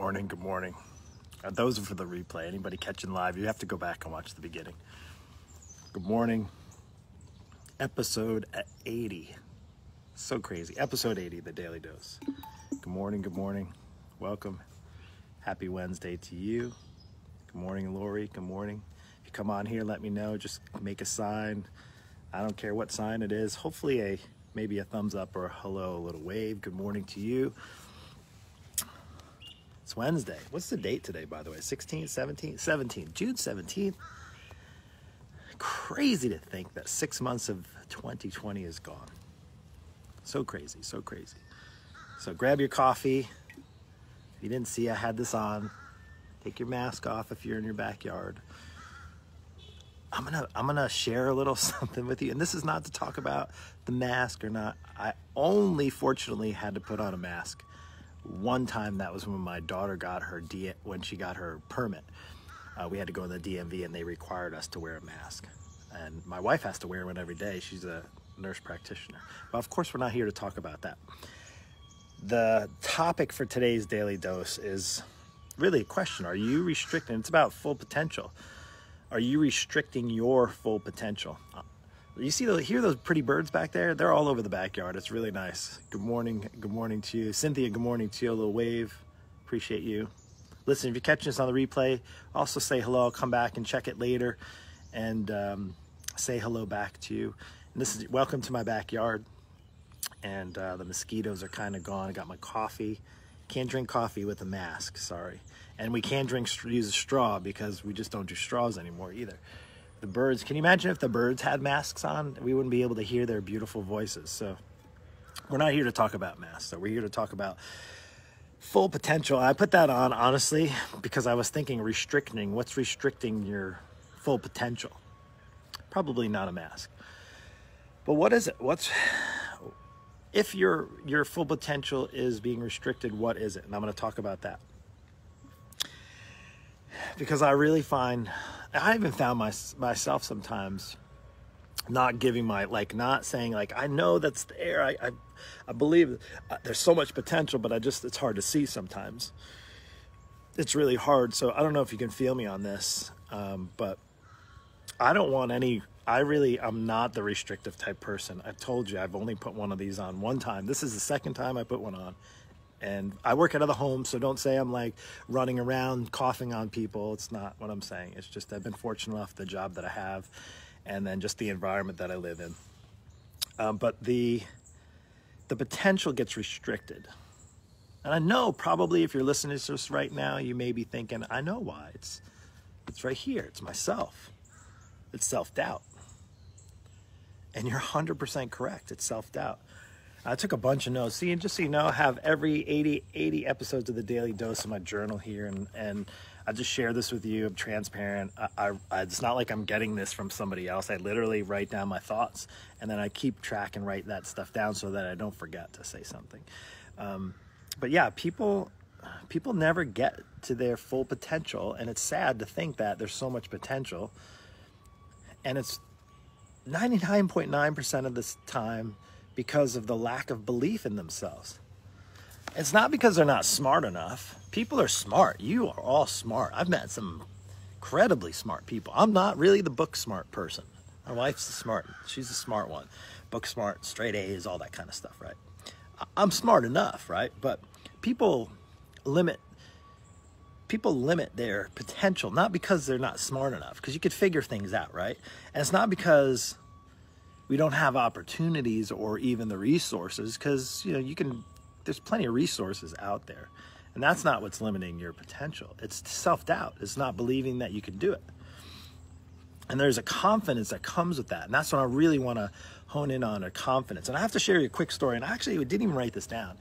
morning, good morning. Those are for the replay. Anybody catching live, you have to go back and watch the beginning. Good morning. Episode 80. So crazy. Episode 80, The Daily Dose. Good morning, good morning. Welcome. Happy Wednesday to you. Good morning, Lori. Good morning. If you come on here, let me know. Just make a sign. I don't care what sign it is. Hopefully maybe a thumbs up or a hello, a little wave. Good morning to you. It's Wednesday. What's the date today, by the way? 16th, 17th? 17th. June 17th. Crazy to think that 6 months of 2020 is gone. So crazy, so crazy. So grab your coffee. If you didn't see, I had this on. Take your mask off if you're in your backyard. I'm gonna share a little something with you. And this is not to talk about the mask or not. I only, fortunately, had to put on a mask one time. That was when my daughter got when she got her permit. We had to go in the DMV and they required us to wear a mask. And my wife has to wear one every day. She's a nurse practitioner. But of course, we're not here to talk about that. The topic for today's Daily Dose is really a question. Are you restricting? It's about full potential. Are you restricting your full potential? You hear those pretty birds back there? They're all over the backyard. It's really nice. Good morning. Good morning to you. Cynthia, good morning to you. A little wave. Appreciate you. Listen, if you're catching this on the replay, also say hello. I'll come back and check it later and say hello back to you. And this is welcome to my backyard. And the mosquitoes are kind of gone. I got my coffee. Can't drink coffee with a mask, sorry. And we can use a straw because we just don't do straws anymore either. The birds, can you imagine if the birds had masks on? We wouldn't be able to hear their beautiful voices. So we're not here to talk about masks. So we're here to talk about full potential. I put that on, honestly, because I was thinking restricting. What's restricting your full potential? Probably not a mask. But what is it? If your full potential is being restricted, what is it? And I'm going to talk about that. Because I really I even found myself sometimes not giving not saying I know that's there. I believe there's so much potential, but it's hard to see sometimes. It's really hard. So I don't know if you can feel me on this, but I don't want I'm not the restrictive type person. I've told you, I've only put one of these on one time. This is the second time I put one on. And I work out of the home, so don't say I'm running around coughing on people. It's not what I'm saying. It's just I've been fortunate enough the job that I have and then just the environment that I live in. But the potential gets restricted. And I know probably if you're listening to this right now, you may be thinking, I know why. It's right here. It's myself. It's self-doubt. And you're 100% correct. It's self-doubt. I took a bunch of notes. See, and just so you know, I have every 80 episodes of the Daily Dose in my journal here, and I just share this with you. I'm transparent. It's not like I'm getting this from somebody else. I literally write down my thoughts, and then I keep track and write that stuff down so that I don't forget to say something. But yeah, people never get to their full potential, and it's sad to think that there's so much potential, and it's 99.9% of this time because of the lack of belief in themselves. It's not because they're not smart enough. People are smart. You are all smart. I've met some incredibly smart people. I'm not really the book smart person. My wife's smart. She's a smart one. Book smart, straight A's, all that kind of stuff, right? I'm smart enough, right? But people limit their potential, not because they're not smart enough, because you could figure things out, right? And it's not because we don't have opportunities or even the resources, because there's plenty of resources out there, and that's not what's limiting your potential. It's self-doubt. It's not believing that you can do it. And there's a confidence that comes with that, and that's what I really want to hone in on, a confidence. And I have to share you a quick story, and I actually didn't even write this down.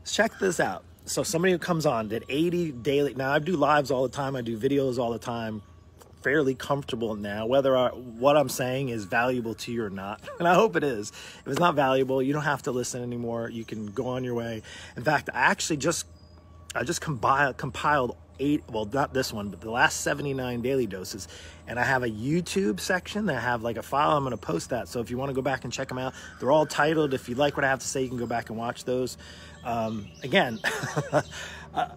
Check this out. So somebody who comes on did 80 daily. Now I do lives all the time. I do videos all the time. Fairly comfortable now, whether what I'm saying is valuable to you or not. And I hope it is. If it's not valuable, you don't have to listen anymore. You can go on your way. In fact, I just compiled 8, well, not this one, but the last 79 daily doses. And I have a YouTube section that I have a file. I'm going to post that. So if you want to go back and check them out, they're all titled. If you like what I have to say, you can go back and watch those. Again,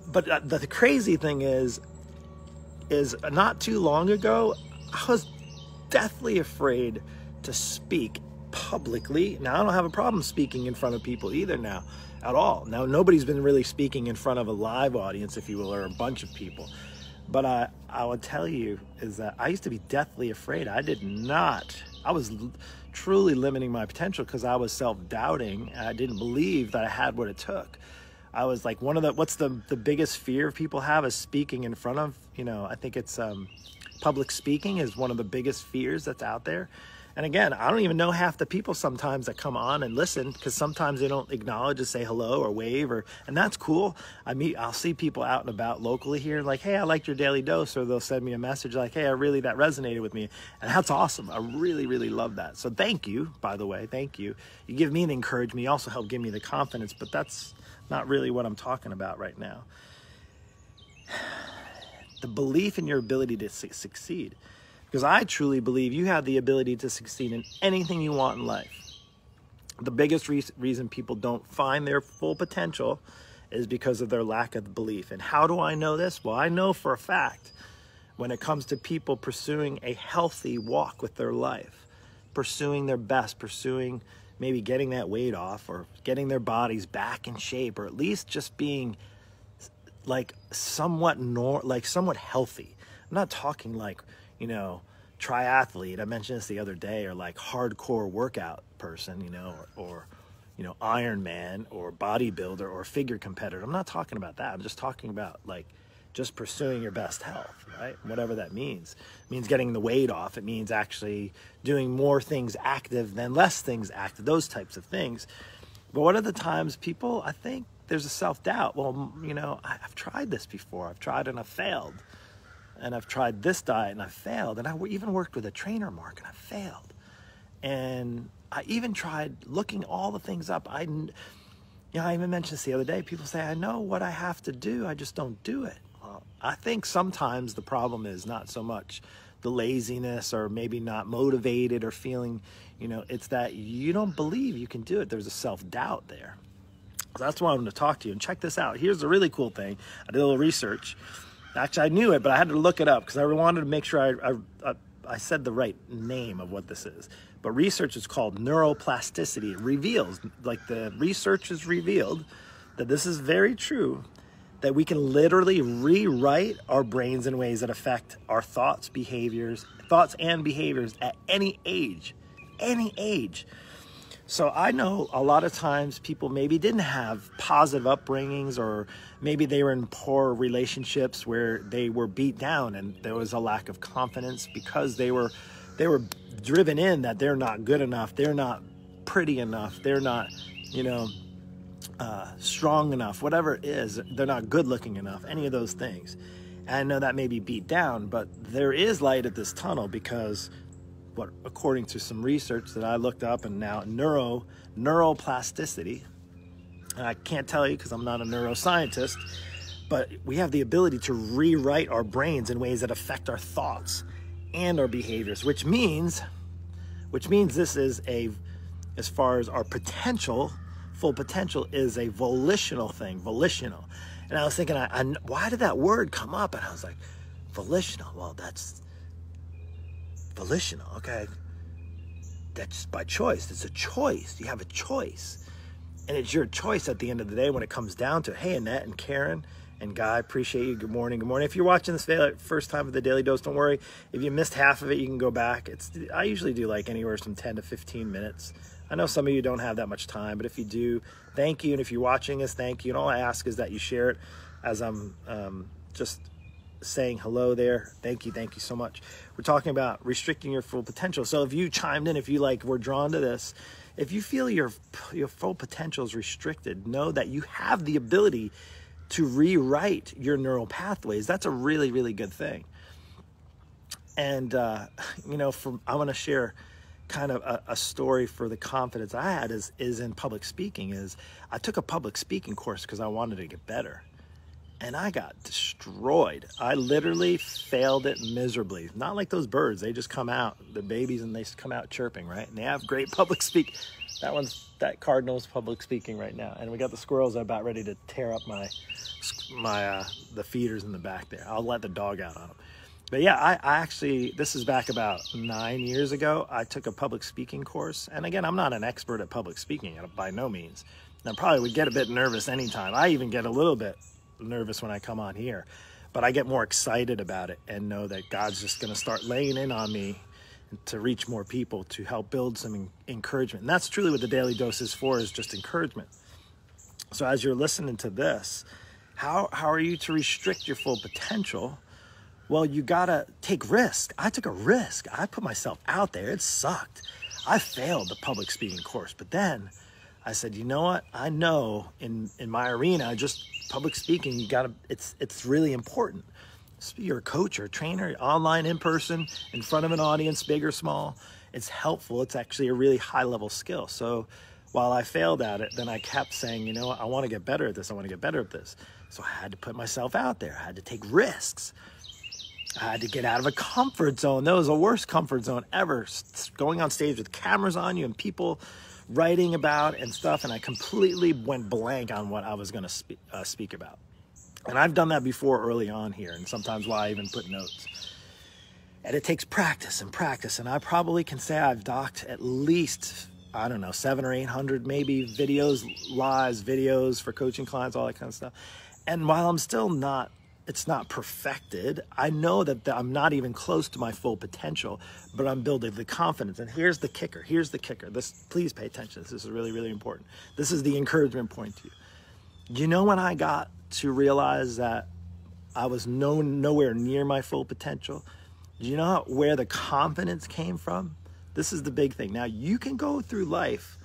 But the crazy thing is not too long ago, I was deathly afraid to speak publicly. Now, I don't have a problem speaking in front of people either now, at all. Now, nobody's been really speaking in front of a live audience, if you will, or a bunch of people. But I would tell you is that I used to be deathly afraid. I was truly limiting my potential because I was self-doubting. I didn't believe that I had what it took. I was like, what's the biggest fear people have is speaking in front of, I think it's public speaking is one of the biggest fears that's out there. And again, I don't even know half the people sometimes that come on and listen, because sometimes they don't acknowledge or say hello or wave, and that's cool. I'll see people out and about locally here like, hey, I liked your daily dose, or they'll send me a message like, hey, that resonated with me. And that's awesome. I really, really love that. So thank you, by the way, thank you. You give me an encouragement, you also help give me the confidence, but that's not really what I'm talking about right now. The belief in your ability to succeed. Because I truly believe you have the ability to succeed in anything you want in life. The biggest reason people don't find their full potential is because of their lack of belief. And how do I know this? Well, I know for a fact when it comes to people pursuing a healthy walk with their life, pursuing their best, pursuing maybe getting that weight off or getting their bodies back in shape, or at least just being like somewhat healthy. I'm not talking like, triathlete. I mentioned this the other day, or like hardcore workout person, or Iron Man or bodybuilder or figure competitor. I'm not talking about that. I'm just talking about like just pursuing your best health, right? Whatever that means. It means getting the weight off. It means actually doing more things active than less things active, those types of things. But one of the times people, I think there's a self-doubt. Well, I've tried this before. I've tried and I've failed. And I've tried this diet and I failed. And I even worked with a trainer, Mark, and I failed. And I even tried looking all the things up. I even mentioned this the other day. People say, I know what I have to do, I just don't do it. Well, I think sometimes the problem is not so much the laziness or maybe not motivated or feeling, it's that you don't believe you can do it. There's a self-doubt there. So that's why I wanted to talk to you. And check this out. Here's the really cool thing. I did a little research. Actually, I knew it, but I had to look it up because I wanted to make sure I said the right name of what this is. But research is called neuroplasticity. It reveals, like the research has revealed, that this is very true, that we can literally rewrite our brains in ways that affect our thoughts and behaviors at any age. So I know a lot of times people maybe didn't have positive upbringings, or maybe they were in poor relationships where they were beat down and there was a lack of confidence because they were driven in that they're not good enough, they're not pretty enough, they're not, strong enough, whatever it is, they're not good looking enough, any of those things. And I know that may be beat down, but there is light at this tunnel because according to some research that I looked up, and now neuroplasticity, and I can't tell you because I'm not a neuroscientist, but we have the ability to rewrite our brains in ways that affect our thoughts and our behaviors, which means this is as far as our potential, full potential is a volitional thing, volitional. And I was thinking, why did that word come up? And I was like, volitional, well, that's volitional, okay, that's by choice. It's a choice. You have a choice, and it's your choice at the end of the day when it comes down to it. Hey, Annette and Karen and Guy, appreciate you. Good morning. If you're watching this first time of the Daily Dose, don't worry. If you missed half of it, you can go back. I usually do like anywhere from 10 to 15 minutes. I know some of you don't have that much time, but if you do, thank you. And if you're watching this, thank you. And all I ask is that you share it as I'm just saying hello there. Thank you so much. We're talking about restricting your full potential. So if you chimed in, if you were drawn to this, if you feel your full potential is restricted, know that you have the ability to rewrite your neural pathways. That's a really, really good thing. And I want to share kind of a story for the confidence I had is in public speaking. I took a public speaking course because I wanted to get better. And I got destroyed. I literally failed it miserably. Not like those birds. They just come out, the babies, and they come out chirping, right? And they have great public speak. that cardinal's public speaking right now. And we got the squirrels about ready to tear up the feeders in the back there. I'll let the dog out on them. But yeah, I actually, this is back about 9 years ago. I took a public speaking course. And again, I'm not an expert at public speaking by no means. And I probably would get a bit nervous anytime. I even get a little bit nervous when I come on here. But I get more excited about it and know that God's just going to start laying in on me to reach more people, to help build some encouragement. And that's truly what the Daily Dose is for, is just encouragement. So as you're listening to this, how are you to restrict your full potential? Well, you gotta take risk. I took a risk. I put myself out there. It sucked. I failed the public speaking course, but then I said, you know what? I know in my arena, just public speaking, it's really important. You're a coach or a trainer, online, in person, in front of an audience, big or small. It's helpful. It's actually a really high level skill. So while I failed at it, then I kept saying, you know what? I want to get better at this. I want to get better at this. So I had to put myself out there. I had to take risks. I had to get out of a comfort zone. That was the worst comfort zone ever. Going on stage with cameras on you and people writing about and stuff. And I completely went blank on what I was going to speak about. And I've done that before early on here, and sometimes why I even put notes. And it takes practice and practice. And I probably can say I've docked at least, I don't know, 700 or 800 maybe videos, lives, videos for coaching clients, all that kind of stuff. And while I'm still it's not perfected, I know that I'm not even close to my full potential, but I'm building the confidence. And here's the kicker. Here's the kicker. Please pay attention. This is really, really important. This is the encouragement point to you. You know when I got to realize that I was nowhere near my full potential? Do you know where the confidence came from? This is the big thing. Now, you can go through life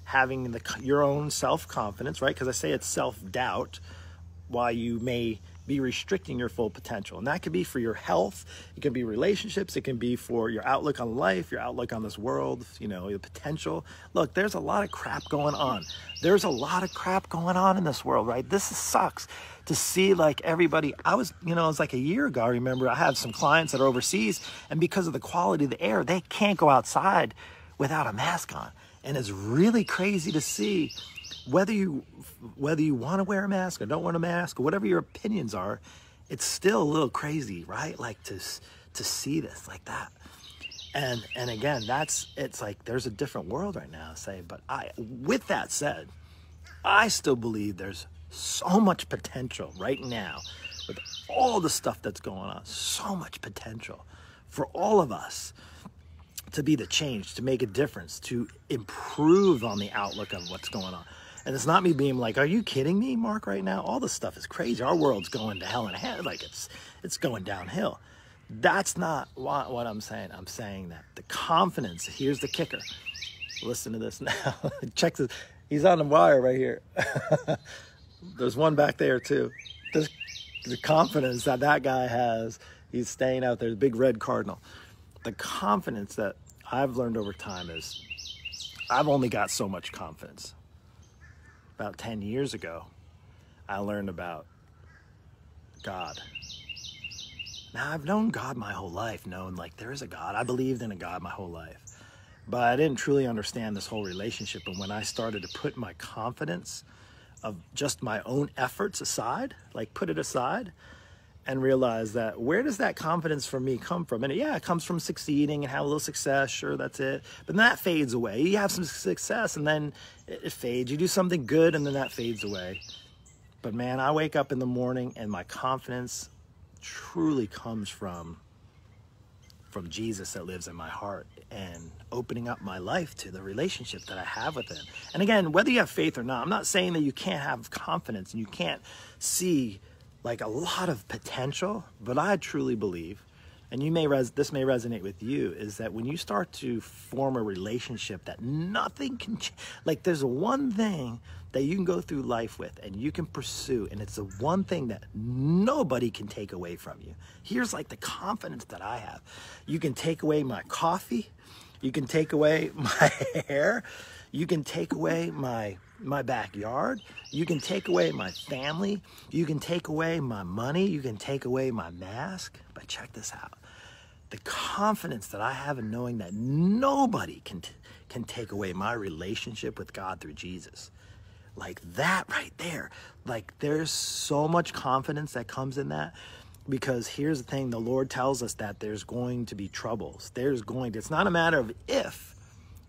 having your own self-confidence, right? Because I say it's self-doubt, why you may be restricting your full potential. And that could be for your health. It can be relationships. It can be for your outlook on life, your outlook on this world, your potential. Look, there's a lot of crap going on. There's a lot of crap going on in this world, right? This sucks to see like everybody. It was like a year ago, I remember I had some clients that are overseas, and because of the quality of the air, they can't go outside without a mask on. And it's really crazy to see whether you want to wear a mask or don't want a mask or whatever your opinions are, it's still a little crazy, right? Like to see this like that. And again, it's like there's a different world right now, but with that said, I still believe there's so much potential right now with all the stuff that's going on, so much potential for all of us to be the change, to make a difference, to improve on the outlook of what's going on. And it's not me being like, are you kidding me, Mark, right now? All this stuff is crazy. Our world's going to hell in a hand. Like it's going downhill. That's not what I'm saying. I'm saying that the confidence, here's the kicker. Listen to this now. Check this. He's on the wire right here. There's one back there too. The confidence that guy has, he's staying out there, the big red cardinal. The confidence that I've learned over time is I've only got so much confidence. About 10 years ago, I learned about God. Now, I've known God my whole life, known like there is a God. I believed in a God my whole life. But I didn't truly understand this whole relationship. And when I started to put my confidence of just my own efforts aside, like put it aside, and realize that where does that confidence from me come from? And yeah, it comes from succeeding and have a little success. Sure, that's it. But then that fades away. You have some success and then it fades. You do something good and then that fades away. But man, I wake up in the morning and my confidence truly comes from Jesus that lives in my heart and opening up my life to the relationship that I have with him. And again, whether you have faith or not, I'm not saying that you can't have confidence and you can't see like a lot of potential, but I truly believe, and this may resonate with you, is that when you start to form a relationship that nothing can, like there's one thing that you can go through life with and you can pursue, and it's the one thing that nobody can take away from you. Here's like the confidence that I have. You can take away my coffee, you can take away my hair, you can take away my backyard, you can take away my family, you can take away my money, you can take away my mask. But check this out. The confidence that I have in knowing that nobody can take away my relationship with God through Jesus. Like that right there. Like there's so much confidence that comes in that, because here's the thing, the Lord tells us that there's going to be troubles. It's not a matter of if,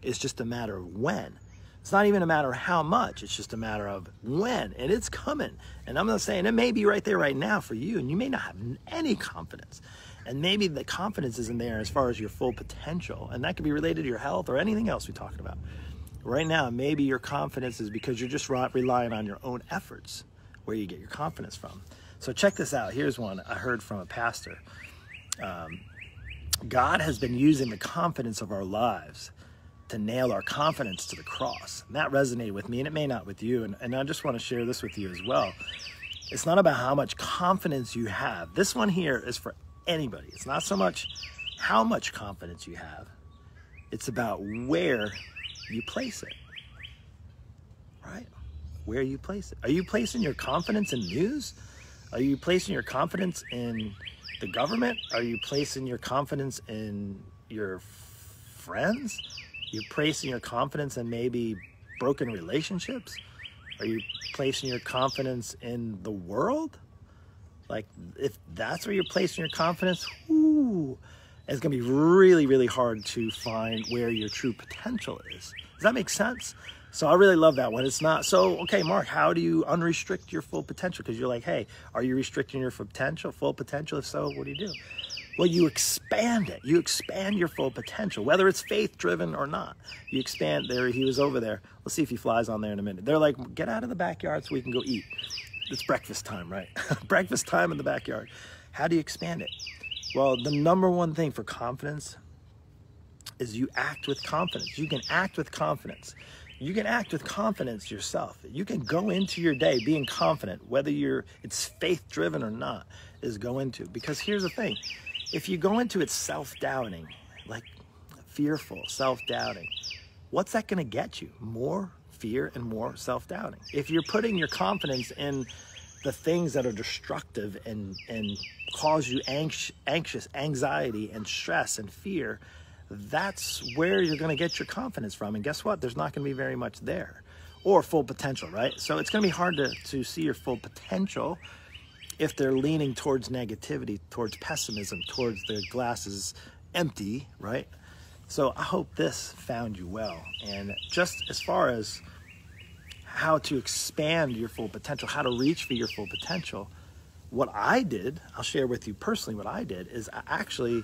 it's just a matter of when. It's not even a matter of how much, it's just a matter of when, and it's coming. And I'm not saying it may be right there right now for you, and you may not have any confidence. And maybe the confidence isn't there as far as your full potential, and that could be related to your health or anything else we're talking about. Right now, maybe your confidence is because you're just relying on your own efforts, where you get your confidence from. So check this out. Here's one I heard from a pastor. God has been using the confidence of our lives to nail our confidence to the cross. And that resonated with me, and it may not with you. And I just want to share this with you as well. It's not about how much confidence you have. This one here is for anybody. It's not so much how much confidence you have. It's about where you place it, right? Where you place it. Are you placing your confidence in news? Are you placing your confidence in the government? Are you placing your confidence in your friends? You're placing your confidence in maybe broken relationships? Are you placing your confidence in the world? Like, if that's where you're placing your confidence, it's going to be really, really hard to find where your true potential is. Does that make sense? So I really love that one. It's not, so, okay, Mark, how do you unrestrict your full potential? Because you're like, hey, are you restricting your full potential? If so, what do you do? Well, you expand it. You expand your full potential, whether it's faith-driven or not. You expand there. He was over there. Let's see if he flies on there in a minute. They're like, get out of the backyard so we can go eat. It's breakfast time, right? Breakfast time in the backyard. How do you expand it? Well, the number one thing for confidence is you act with confidence. You can act with confidence. You can act with confidence yourself. You can go into your day being confident, whether it's faith-driven or not, is go into. Because here's the thing. If you go into it self-doubting, like fearful, self-doubting, what's that going to get you? More fear and more self-doubting. If you're putting your confidence in the things that are destructive and cause you anxious, anxiety and stress and fear, that's where you're going to get your confidence from. And guess what? There's not going to be very much there, or full potential, right? So it's going to be hard to see your full potential if they're leaning towards negativity, towards pessimism, towards the glass is empty, right? So I hope this found you well. And just as far as how to expand your full potential, how to reach for your full potential, what I did, I'll share with you personally what I did, is I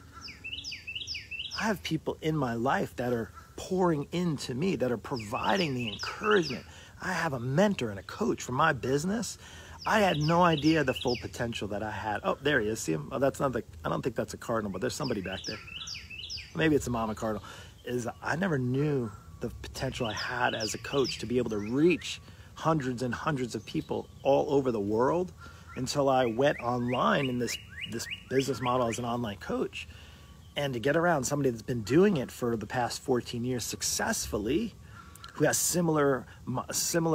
have people in my life that are pouring into me, that are providing the encouragement. I have a mentor and a coach for my business. I had no idea the full potential that I had. Oh, there he is. See him? Oh, that's not I don't think that's a cardinal, but there's somebody back there. Maybe it's a mama cardinal. I never knew the potential I had as a coach to be able to reach hundreds and hundreds of people all over the world until I went online in this business model as an online coach. And to get around somebody that's been doing it for the past 14 years successfully, who has similar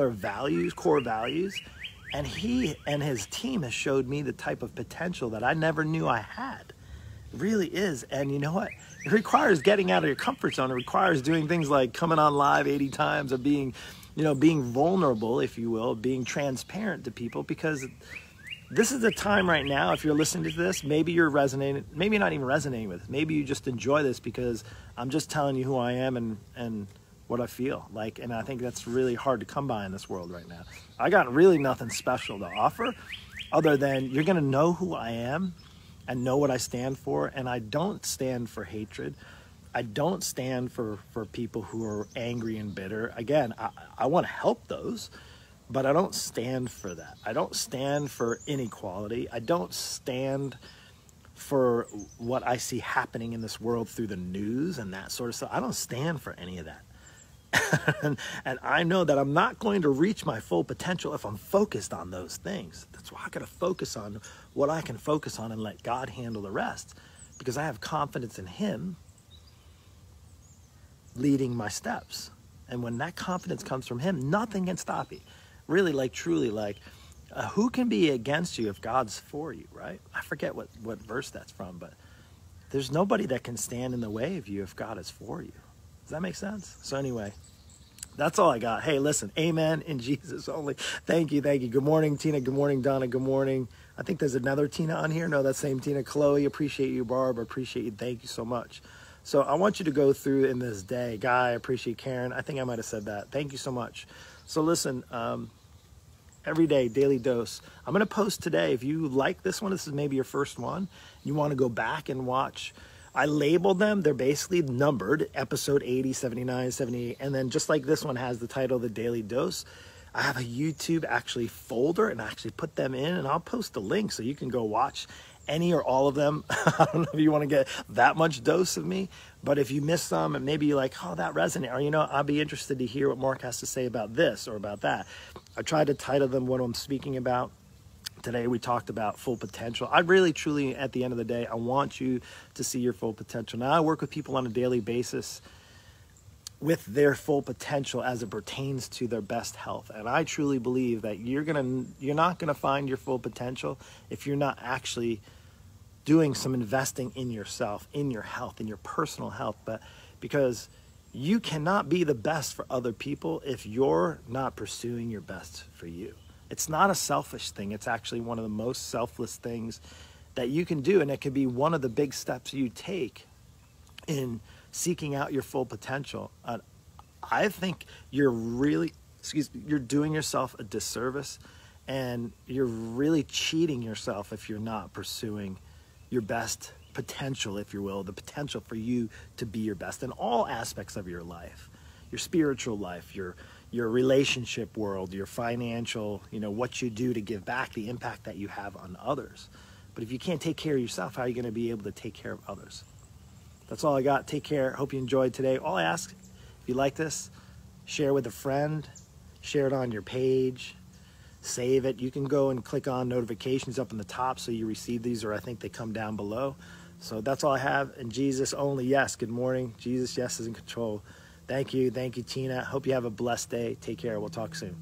values, core values, and he and his team has showed me the type of potential that I never knew I had. It really is. And you know what? It requires getting out of your comfort zone. It requires doing things like coming on live 80 times, or being vulnerable, if you will, being transparent to people, because this is the time right now. If you're listening to this, maybe you're resonating, maybe not even resonating with it. Maybe you just enjoy this because I'm just telling you who I am and what I feel like. And I think that's really hard to come by in this world right now. I got really nothing special to offer other than you're going to know who I am and know what I stand for. And I don't stand for hatred. I don't stand for people who are angry and bitter. Again, I want to help those, but I don't stand for that. I don't stand for inequality. I don't stand for what I see happening in this world through the news and that sort of stuff. I don't stand for any of that. and I know that I'm not going to reach my full potential if I'm focused on those things. That's why I got to focus on what I can focus on and let God handle the rest, because I have confidence in Him leading my steps. And when that confidence comes from Him, nothing can stop you. Really, truly, who can be against you if God's for you, right? I forget what verse that's from, but there's nobody that can stand in the way of you if God is for you. Does that make sense? So anyway, that's all I got. Hey, listen, amen in Jesus only. Thank you, thank you. Good morning, Tina. Good morning, Donna. Good morning. I think there's another Tina on here. No, that same Tina. Chloe, appreciate you. Barb, appreciate you. Thank you so much. So I want you to go through in this day. Guy, appreciate Karen. I think I might have said that. Thank you so much. So listen, every day, daily dose. I'm going to post today. If you like this one, this is maybe your first one. You want to go back and watch. I labeled them. They're basically numbered, episode 80, 79, 78. And then just like this one has the title, The Daily Dose, I have a YouTube actually folder and I actually put them in, and I'll post the link so you can go watch any or all of them. I don't know if you want to get that much dose of me, but if you miss some and maybe you're like, oh, that resonated, or, you know, I'd be interested to hear what Mark has to say about this or about that. I tried to title them what I'm speaking about. Today we talked about full potential. I really, truly, at the end of the day, I want you to see your full potential. Now, I work with people on a daily basis with their full potential as it pertains to their best health. And I truly believe that you're not gonna find your full potential if you're not actually doing some investing in yourself, in your health, in your personal health. But because you cannot be the best for other people if you're not pursuing your best for you. It's not a selfish thing. It's actually one of the most selfless things that you can do. And it can be one of the big steps you take in seeking out your full potential. I think you're really, you're doing yourself a disservice, and you're really cheating yourself if you're not pursuing your best potential, if you will, the potential for you to be your best in all aspects of your life, your spiritual life, your relationship world, your financial, you know, what you do to give back, the impact that you have on others. But if you can't take care of yourself, how are you going to be able to take care of others? That's all I got. Take care. Hope you enjoyed today. All I ask, if you like this, share with a friend, share it on your page, save it. You can go and click on notifications up in the top so you receive these, or I think they come down below. So that's all I have. And Jesus only, yes. Good morning. Jesus, yes, is in control. Thank you. Thank you, Tina. Hope you have a blessed day. Take care. We'll talk soon.